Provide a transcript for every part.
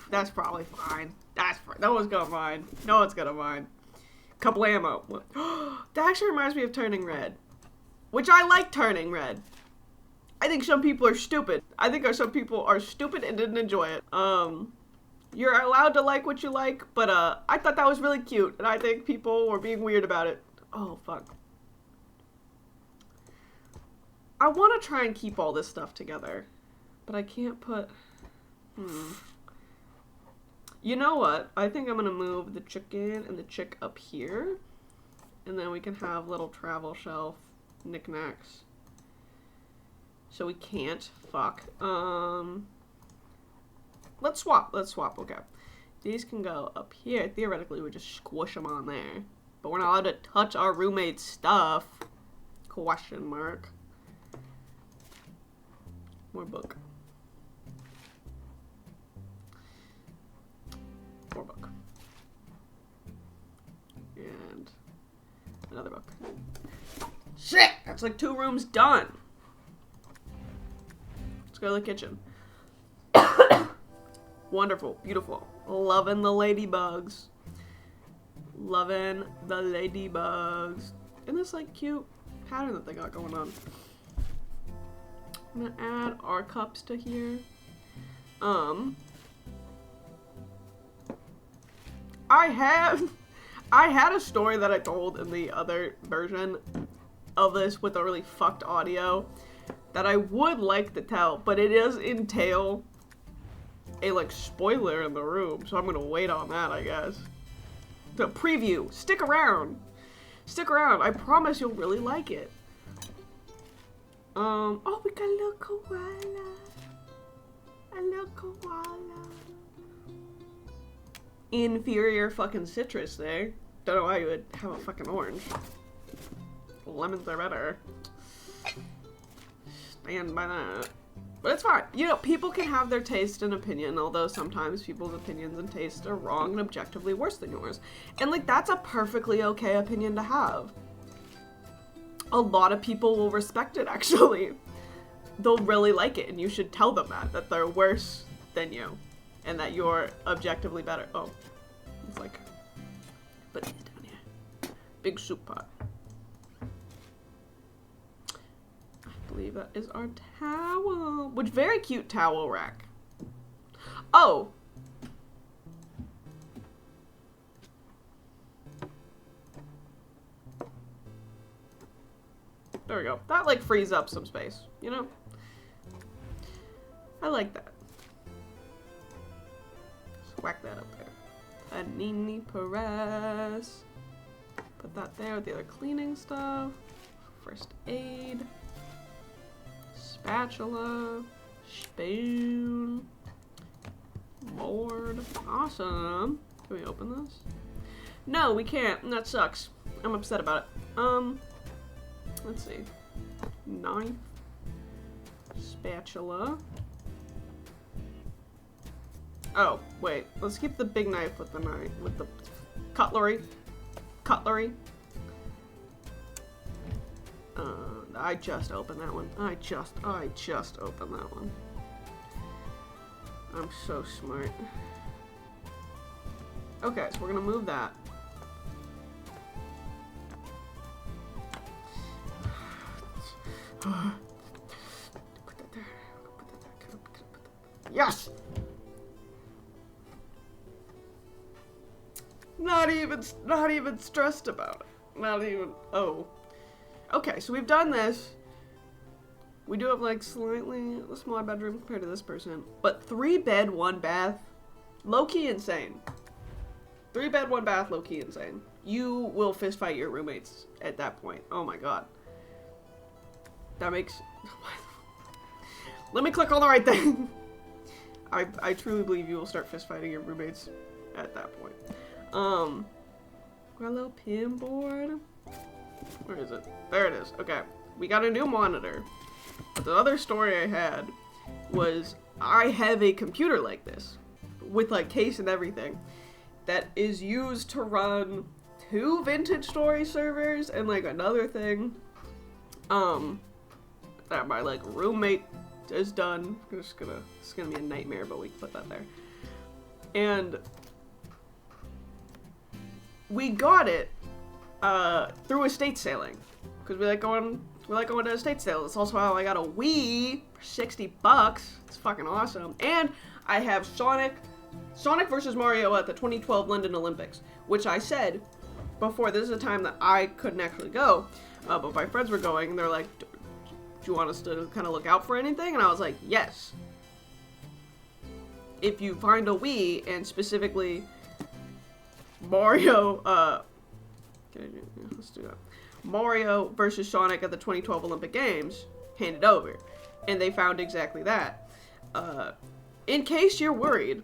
that's probably fine. No one's gonna mind. No one's gonna mind. Couple ammo. That actually reminds me of Turning Red, which I like Turning Red. I think some people are stupid. I think some people are stupid and didn't enjoy it. You're allowed to like what you like, but I thought that was really cute, and I think people were being weird about it. Oh fuck. I want to try and keep all this stuff together, but I can't put... You know what? I think I'm going to move the chicken and the chick up here, and then we can have little travel shelf knickknacks. So we can't. Fuck. Let's swap. Okay. These can go up here. Theoretically, we just squish them on there. But we're not allowed to touch our roommate's stuff. Question mark. More book. More book. And another book. Shit! That's like 2 rooms done. Let's go to the kitchen. Wonderful. Beautiful. Loving the ladybugs. Loving the ladybugs. Isn't this like cute pattern that they got going on? I'm gonna add our cups to here. I had a story that I told in the other version of this with a really fucked audio that I would like to tell, but it does entail a like spoiler in the room, so I'm gonna wait on that, I guess. The preview. Stick around. Stick around. I promise you'll really like it. Oh, we got a little koala. A little koala. Inferior fucking citrus there. Don't know why you would have a fucking orange. Lemons are better. Stand by that. But it's fine. You know, people can have their taste and opinion, although sometimes people's opinions and tastes are wrong and objectively worse than yours. And, like, that's a perfectly okay opinion to have. A lot of people will respect it, actually. They'll really like it, and you should tell them that they're worse than you, and that you're objectively better. Oh, it's like, but he's down here. Big soup pot. I believe that is our towel, which very cute towel rack. Oh. There we go. That, like, frees up some space, you know? I like that. Just whack that up there. Panini press. Put that there with the other cleaning stuff. First aid. Spatula. Spoon. Board. Awesome. Can we open this? No, we can't. And that sucks. I'm upset about it. Let's see. Knife. Spatula. Oh, wait. Let's keep the big knife with the knife. With the cutlery. Cutlery. I just opened that one. I just opened that one. I'm so smart. Okay, so we're gonna move that. Put that there. Put that there. Yes! Not even stressed about it. Not even, oh. Okay, so we've done this. We do have like slightly a smaller bedroom compared to this person. But 3 bed, 1 bath, low-key insane. 3 bed, 1 bath, low-key insane. You will fist fight your roommates at that point. Oh my god. That makes... Let me click on the right thing. I truly believe you will start fist fighting your roommates at that point. Got a little pin board. Where is it? There it is. Okay. We got a new monitor. But the other story I had was I have a computer like this with like case and everything that is used to run 2 Vintage Story servers and like another thing that my like roommate is done. It's gonna be a nightmare, but we can put that there. And we got it through estate sailing, because we like going to estate sales. It's also how I got a Wii for $60. It's fucking awesome. And I have Sonic versus Mario at the 2012 London Olympics, which I said before, this is a time that I couldn't actually go, but my friends were going, and they're like, do you want us to kind of look out for anything? And I was like, yes. If you find a Wii, and specifically Mario, let's do that. Mario versus Sonic at the 2012 Olympic Games, hand it over. And they found exactly that. In case you're worried,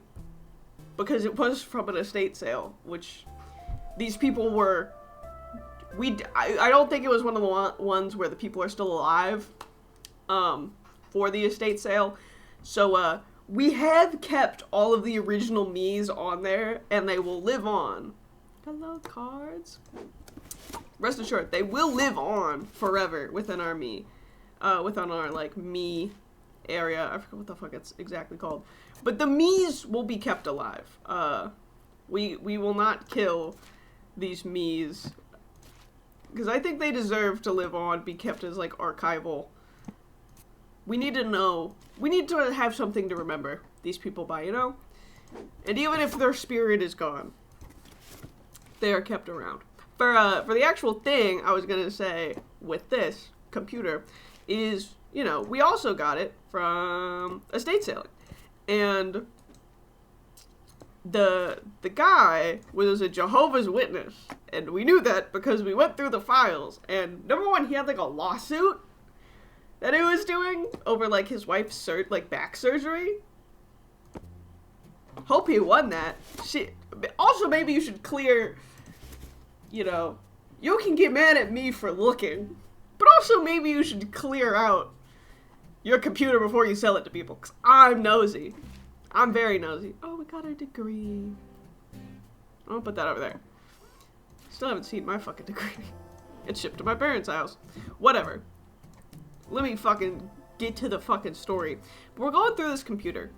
because it was from an estate sale, which these people were, I don't think it was one of the ones where the people are still alive, for the estate sale. So, we have kept all of the original Miis on there, and they will live on. Hello, cards. Rest assured, they will live on forever within our Mii, within our, like, Mii area. I forget what the fuck it's exactly called. But the Miis will be kept alive. We will not kill these Miis, because I think they deserve to live on, be kept as, like, archival. We need to know, we need to have something to remember these people by, you know? And even if their spirit is gone, they are kept around. For the actual thing I was gonna say with this computer is, you know, we also got it from estate sailing. And the guy was a Jehovah's Witness, and we knew that because we went through the files, and number one, he had like a lawsuit that he was doing over like his wife's back surgery. Hope he won that. Shit. Also, maybe you should clear, you know, you can get mad at me for looking, but also maybe you should clear out your computer before you sell it to people, because I'm nosy. I'm very nosy. Oh, we got our degree. I'll put that over there. Still haven't seen my fucking degree. It's shipped to my parents' house. Whatever. Let me fucking get to the fucking story. But we're going through this computer,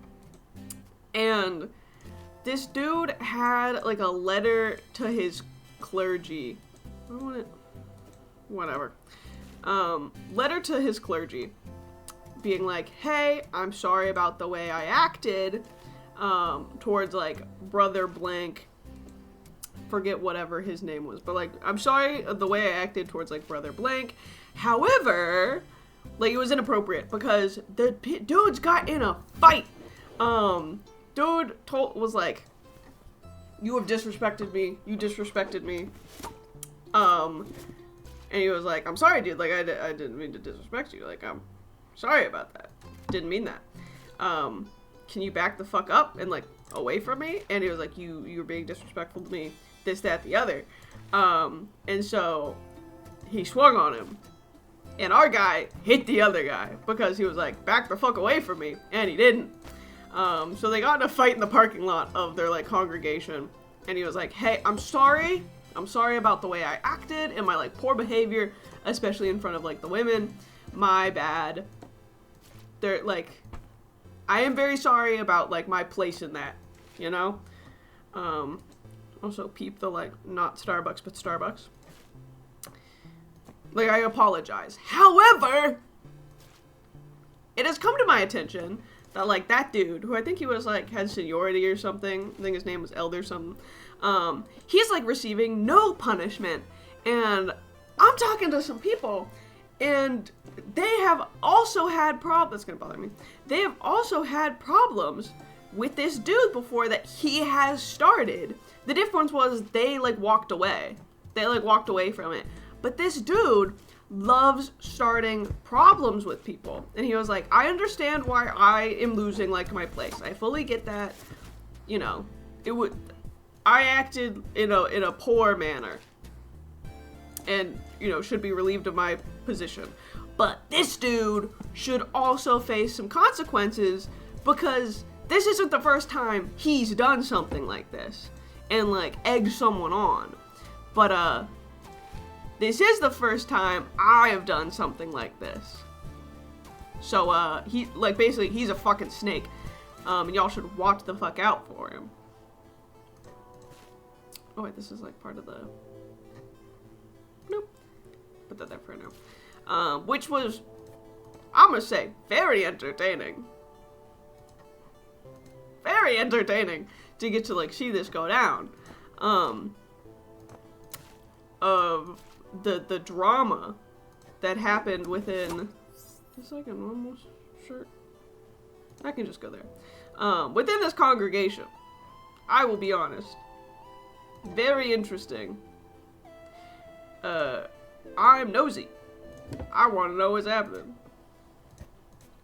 and this dude had like a letter to his clergy. Whatever. Letter to his clergy, being like, hey, I'm sorry about the way I acted towards like brother blank. Forget whatever his name was, but like, I'm sorry the way I acted towards like brother blank. However, like, it was inappropriate because the dudes got in a fight. Dude was like, you have disrespected me. You disrespected me. And he was like, I'm sorry, dude. Like, I didn't mean to disrespect you. Like, I'm sorry about that. Didn't mean that. Can you back the fuck up and, like, away from me? And he was like, you were being disrespectful to me. This, that, the other. And so he swung on him. And our guy hit the other guy because he was like, back the fuck away from me. And he didn't. So they got in a fight in the parking lot of their, like, congregation. And he was like, hey, I'm sorry. I'm sorry about the way I acted and my, like, poor behavior, especially in front of, like, the women. My bad. They're, like, I am very sorry about, like, my place in that, you know? Also peep the, like, not Starbucks, but Starbucks. Like, I apologize. However, it has come to my attention that, like, that dude, who I think he was, like, had seniority or something, I think his name was Elder something, he's, like, receiving no punishment, and I'm talking to some people, and they have also had problems, that's gonna bother me, they have also had problems with this dude before that he has started. The difference was they, like, walked away. They, like, walked away from it. But this dude loves starting problems with people. And he was like, I understand why I am losing, like, my place. I fully get that. You know, I acted in a poor manner. And, you know, should be relieved of my position. But this dude should also face some consequences because this isn't the first time he's done something like this. And, like, egged someone on. But, this is the first time I have done something like this. So, basically, he's a fucking snake. And y'all should watch the fuck out for him. Oh wait, this is like part of the... Nope. Put that there for now. Which was, I'm gonna say, very entertaining. Very entertaining to get to like see this go down. Of the drama that happened within... Is like a normal shirt? I can just go there. Within this congregation, I will be honest, very interesting. I'm nosy. I want to know what's happening.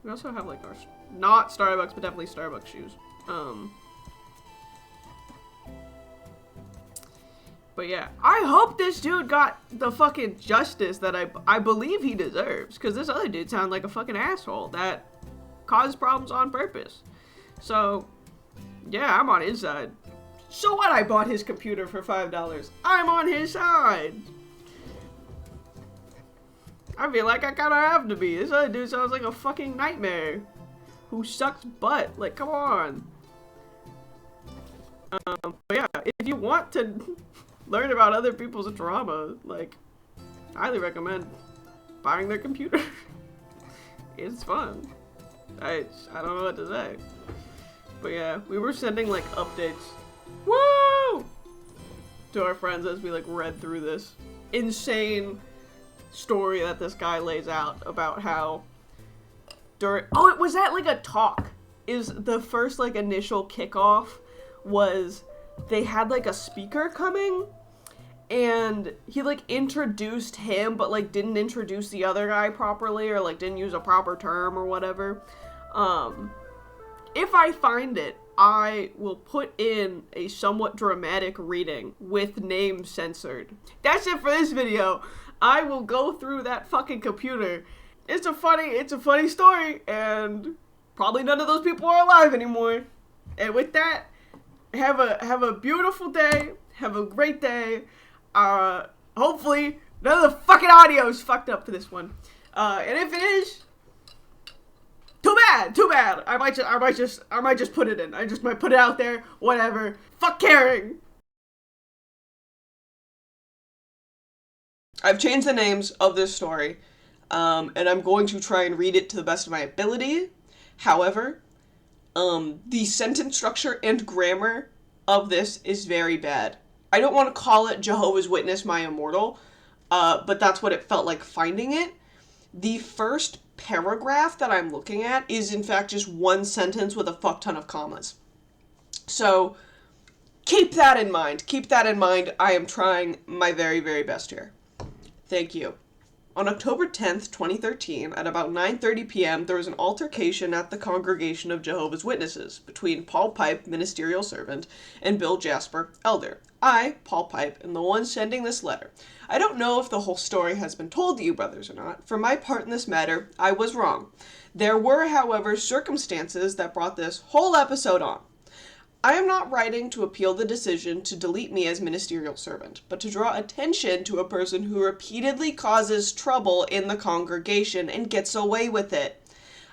We also have like our, not Starbucks, but definitely Starbucks shoes. But yeah, I hope this dude got the fucking justice that I believe he deserves. Because this other dude sounded like a fucking asshole that caused problems on purpose. So, yeah, I'm on his side. So what? I bought his computer for $5. I'm on his side. I feel like I kind of have to be. This other dude sounds like a fucking nightmare who sucks butt. Like, come on. But yeah, if you want to learn about other people's drama, like, highly recommend buying their computer. It's fun. I don't know what to say. But yeah, we were sending like updates. Woo! To our friends as we like read through this insane story that this guy lays out about how during... Oh, it was at like a talk. Is the first like initial kickoff was they had like a speaker coming and he like introduced him but like didn't introduce the other guy properly or like didn't use a proper term or whatever. If I find it, I will put in a somewhat dramatic reading with names censored. That's it for this video. I will go through that fucking computer. It's a funny story, and probably none of those people are alive anymore. And with that, have a beautiful day. Have a great day. Hopefully none of the fucking audio is fucked up for this one. And if it is, too bad. I might just put it in. I just might put it out there. Whatever. Fuck caring. I've changed the names of this story, and I'm going to try and read it to the best of my ability. However, the sentence structure and grammar of this is very bad. I don't want to call it Jehovah's Witness My Immortal, but that's what it felt like finding it. The first paragraph that I'm looking at is in fact just one sentence with a fuck ton of commas. So keep that in mind. Keep that in mind. I am trying my very, very best here. Thank you. On October 10th, 2013, at about 9:30 p.m., there was an altercation at the Congregation of Jehovah's Witnesses between Paul Pipe, ministerial servant, and Bill Jasper, elder. I, Paul Pipe, am the one sending this letter. I don't know if the whole story has been told to you, brothers, or not. For my part in this matter, I was wrong. There were, however, circumstances that brought this whole episode on. I am not writing to appeal the decision to delete me as ministerial servant, but to draw attention to a person who repeatedly causes trouble in the congregation and gets away with it.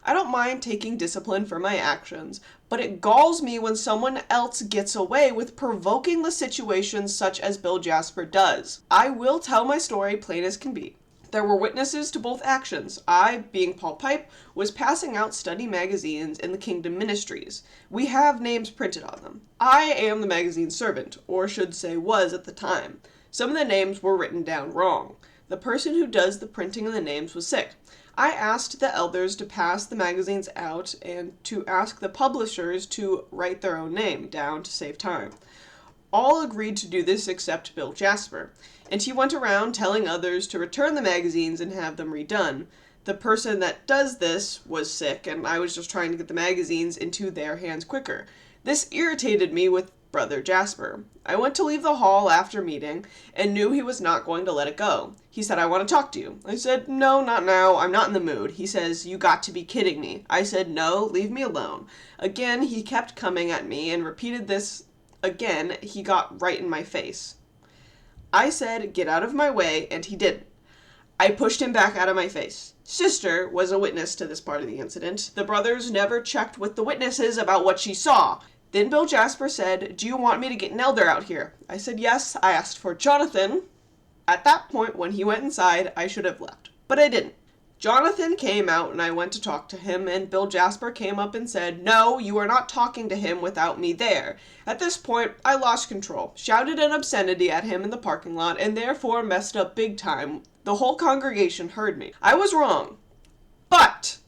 I don't mind taking discipline for my actions, but it galls me when someone else gets away with provoking the situation such as Bill Jasper does. I will tell my story plain as can be. There were witnesses to both actions. I, being Paul Pipe, was passing out study magazines in the Kingdom Ministries. We have names printed on them. I am the magazine's servant, or should say was at the time. Some of the names were written down wrong. The person who does the printing of the names was sick. I asked the elders to pass the magazines out and to ask the publishers to write their own name down to save time. All agreed to do this except Bill Jasper, and he went around telling others to return the magazines and have them redone. The person that does this was sick, and I was just trying to get the magazines into their hands quicker. This irritated me with Brother Jasper. I went to leave the hall after meeting and knew he was not going to let it go. He said, "I want to talk to you." I said, "No, not now. I'm not in the mood." He says, "You got to be kidding me." I said, "No, leave me alone." Again, he kept coming at me and repeated this. Again, he got right in my face. I said, "Get out of my way," and he didn't. I pushed him back out of my face. Sister was a witness to this part of the incident. The brothers never checked with the witnesses about what she saw. Then Bill Jasper said, "Do you want me to get an elder out here?" I said yes. I asked for Jonathan. At that point, when he went inside, I should have left, but I didn't. Jonathan came out and I went to talk to him, and Bill Jasper came up and said, "No, you are not talking to him without me there." At this point, I lost control, shouted an obscenity at him in the parking lot, and therefore messed up big time. The whole congregation heard me. I was wrong, but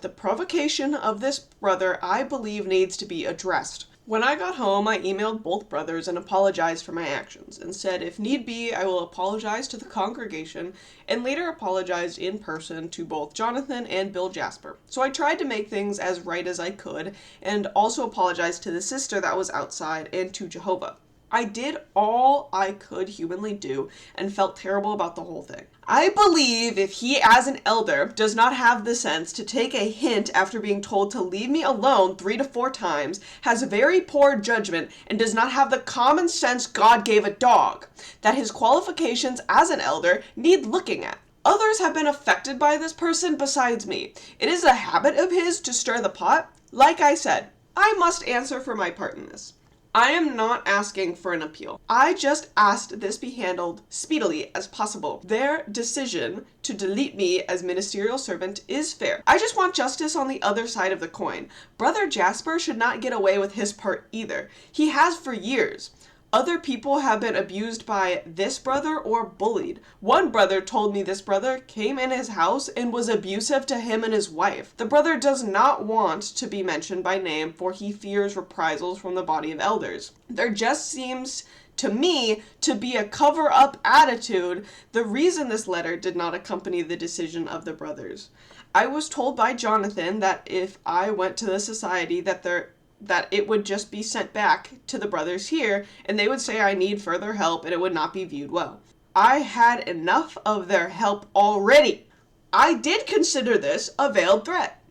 the provocation of this brother, I believe, needs to be addressed. When I got home, I emailed both brothers and apologized for my actions, and said if need be, I will apologize to the congregation, and later apologized in person to both Jonathan and Bill Jasper. So I tried to make things as right as I could, and also apologized to the sister that was outside and to Jehovah. I did all I could humanly do and felt terrible about the whole thing. I believe if he, as an elder, does not have the sense to take a hint after being told to leave me alone 3 to 4 times, has very poor judgment, and does not have the common sense God gave a dog, that his qualifications as an elder need looking at. Others have been affected by this person besides me. It is a habit of his to stir the pot. Like I said, I must answer for my part in this. I am not asking for an appeal. I just asked this be handled speedily as possible. Their decision to delete me as ministerial servant is fair. I just want justice on the other side of the coin. Brother Jasper should not get away with his part either. He has for years. Other people have been abused by this brother or bullied. One brother told me this brother came in his house and was abusive to him and his wife. The brother does not want to be mentioned by name, for he fears reprisals from the body of elders. There just seems to me to be a cover-up attitude, the reason this letter did not accompany the decision of the brothers. I was told by Jonathan that if I went to the society that it would just be sent back to the brothers here, and they would say I need further help, and it would not be viewed well. I had enough of their help already. I did consider this a veiled threat.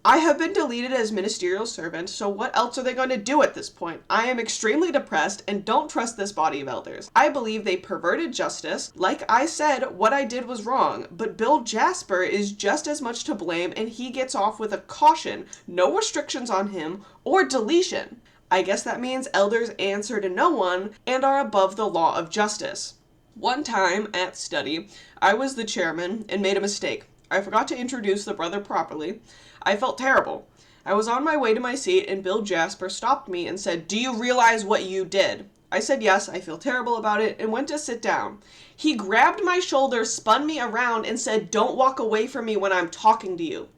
I have been deleted as ministerial servant, so what else are they going to do at this point? I am extremely depressed and don't trust this body of elders. I believe they perverted justice. Like I said, what I did was wrong, but Bill Jasper is just as much to blame, and he gets off with a caution, no restrictions on him, or deletion. I guess that means elders answer to no one and are above the law of justice. One time at study, I was the chairman and made a mistake. I forgot to introduce the brother properly. I felt terrible. I was on my way to my seat and Bill Jasper stopped me and said, "Do you realize what you did?" I said yes, I feel terrible about it, and went to sit down. He grabbed my shoulder, spun me around, and said, "Don't walk away from me when I'm talking to you."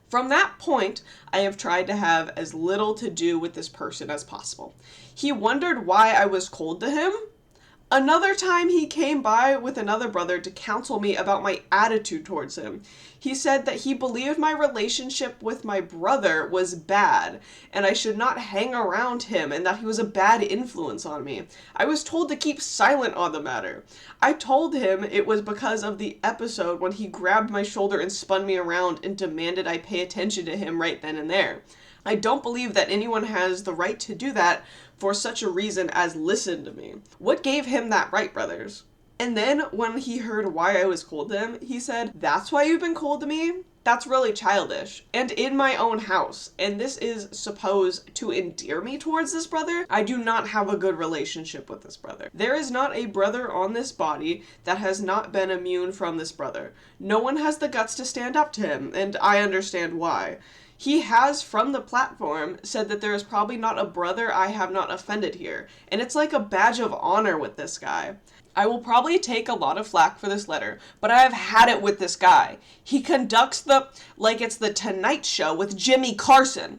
From that point, I have tried to have as little to do with this person as possible. He wondered why I was cold to him. Another time he came by with another brother to counsel me about my attitude towards him. He said that he believed my relationship with my brother was bad, and I should not hang around him, and that he was a bad influence on me. I was told to keep silent on the matter. I told him it was because of the episode when he grabbed my shoulder and spun me around and demanded I pay attention to him right then and there. I don't believe that anyone has the right to do that for such a reason as listen to me. What gave him that right, brothers? And then when he heard why I was cold to him, he said, "That's why you've been cold to me? That's really childish. And in my own house. And this is supposed to endear me towards this brother? I do not have a good relationship with this brother. There is not a brother on this body that has not been immune from this brother. No one has the guts to stand up to him, and I understand why. He has, from the platform, said that there is probably not a brother I have not offended here, and it's like a badge of honor with this guy. I will probably take a lot of flack for this letter, but I have had it with this guy. He conducts like it's the Tonight Show with Jimmy Carson.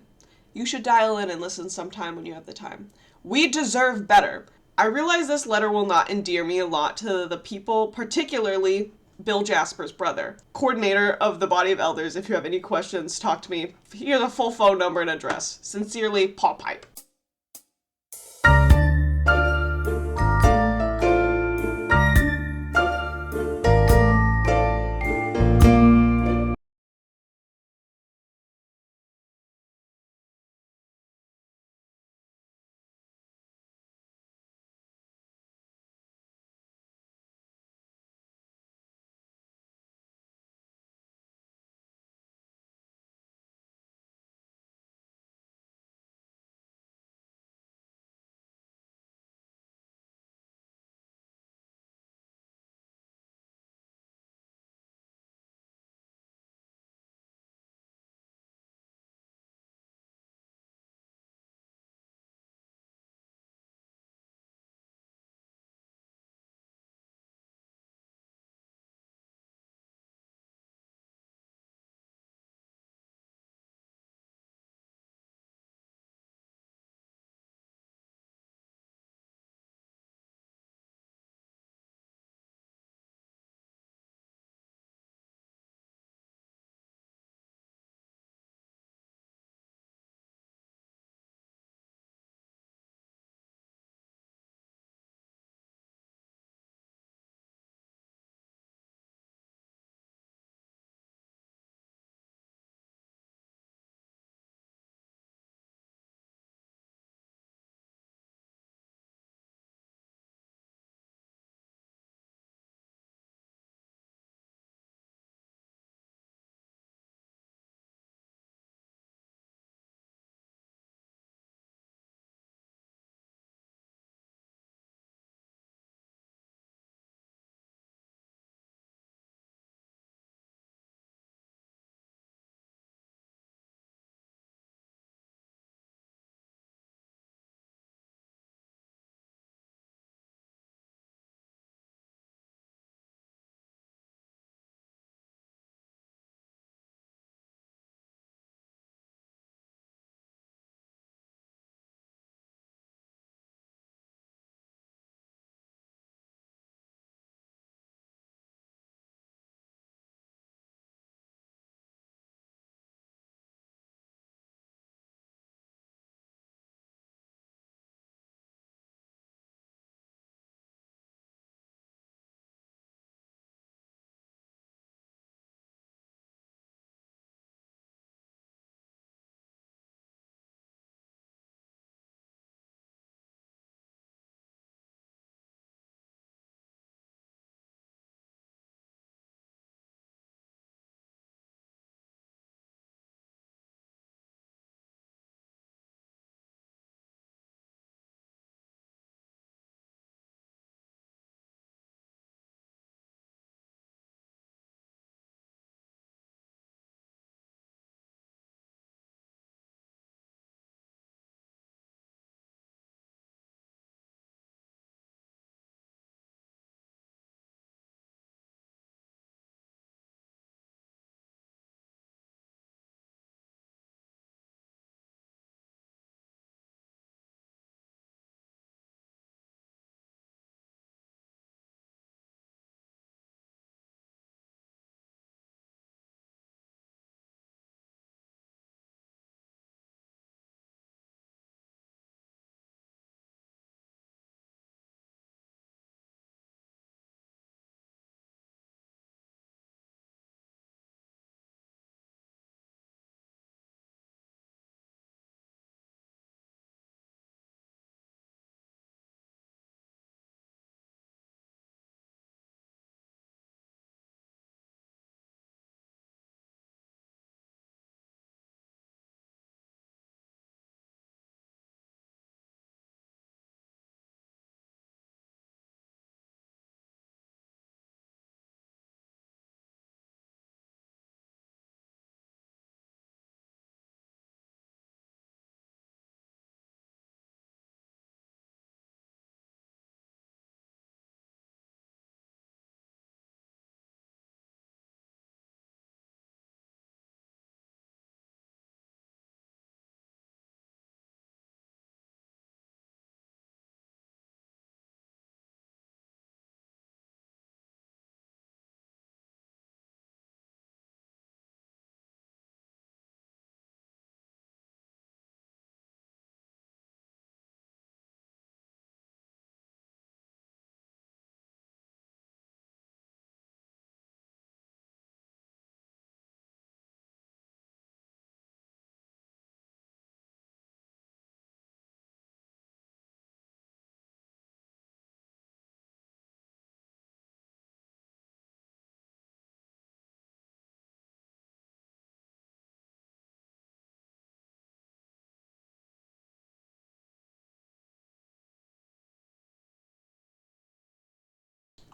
You should dial in and listen sometime when you have the time. We deserve better. I realize this letter will not endear me a lot to the people, particularly Bill Jasper's brother, coordinator of the body of elders. If you have any questions, talk to me. Here's the full phone number and address. Sincerely, Paul Pipe.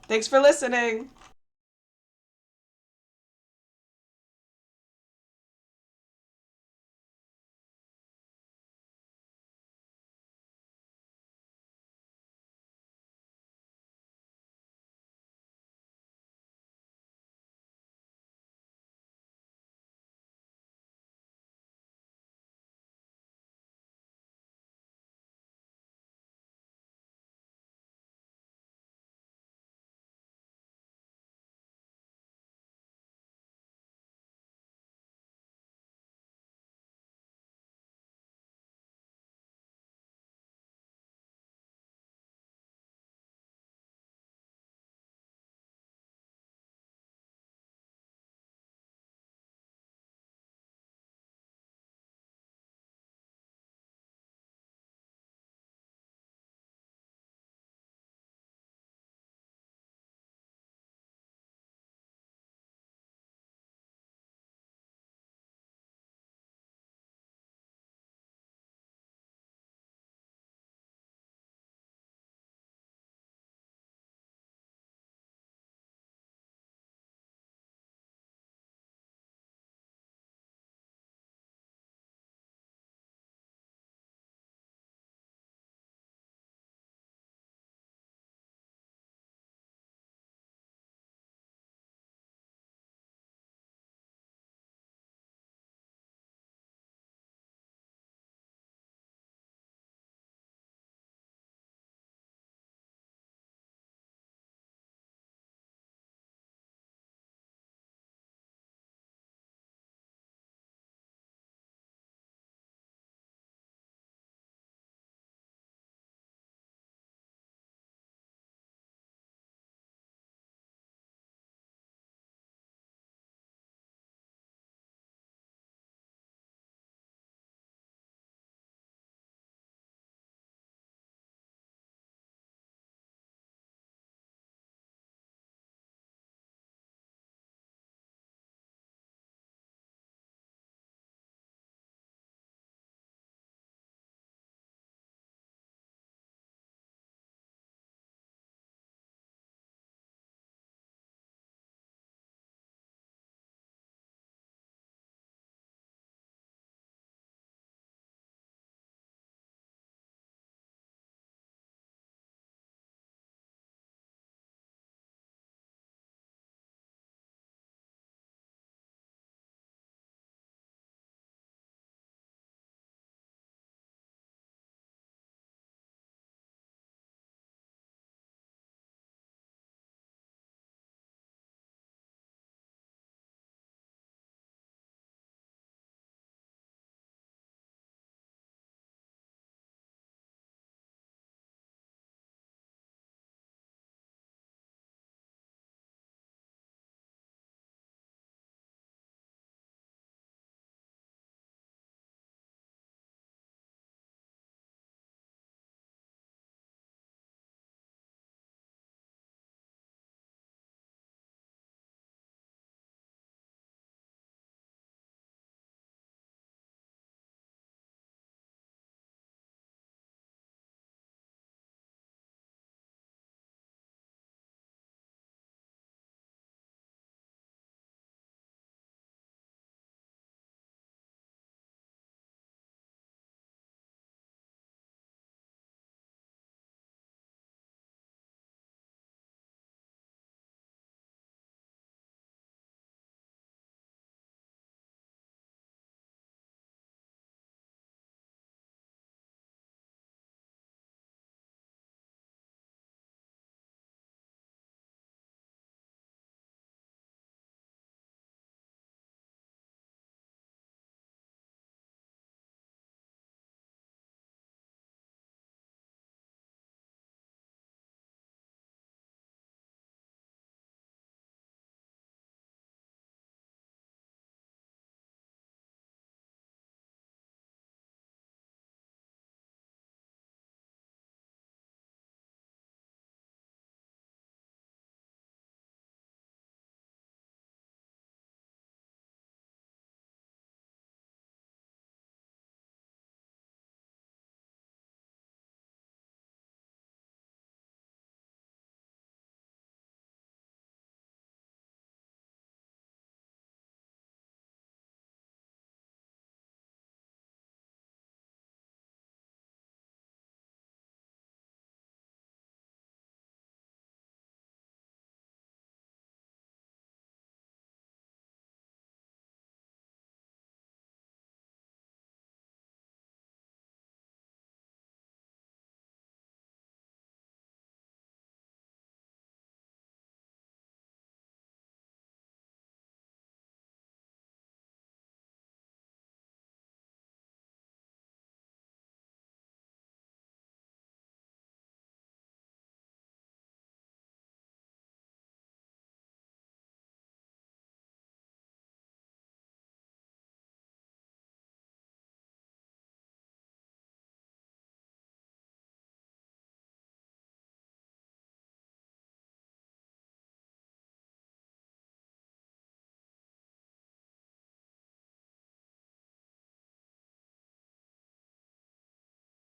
Thanks for listening.